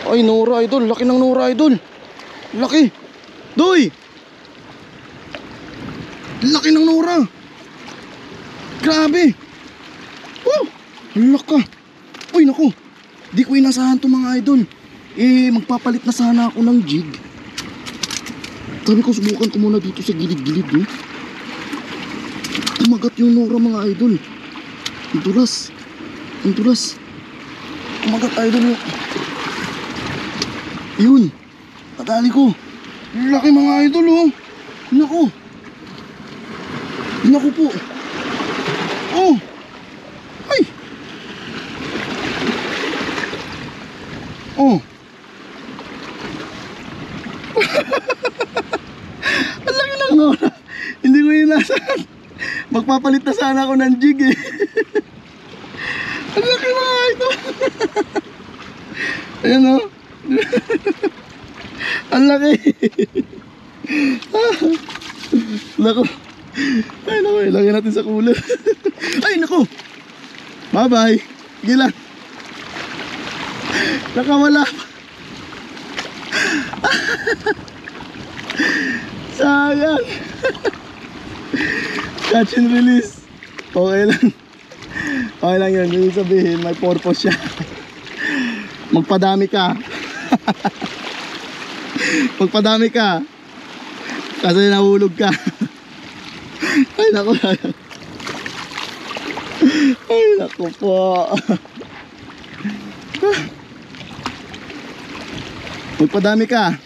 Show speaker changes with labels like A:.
A: Ay, Nora Idol. Laki ng Nora Idol. Laki. Doy! Laki ng Nora. Grabe. Oh, laka. Uy, naku. Di ko inasahan to mga idol. Magpapalit na sana ako ng jig. Sabi ko, subukan ko muna dito sa gilid-gilid, eh. Kumagat yung Nora mga idol. Ang dulas. Ang dulas. Kumagat idol yun. Yun. Natali ko. Laki mga idol, oh. Naku. Naku po. Oh. Ay. Oh. Ang laki ng Nora. Hindi ko inasahan. Magpapalit na sana ako ng jig, eh. Ang laki mga idol. Ayan, oh. Ang laki. Naku. Ay, naku, ilagay natin sa cooler. Ay, naku. Bye bye. Sige lang. Nakawala. Sayang. Catch and release. Okay lang. Okay lang yun. Yung sabihin, may purpose siya. Magpadami ka. Magpadami ka. Kasi nahulog ka. Ay, naku. Ay, naku po. Magpadami ka.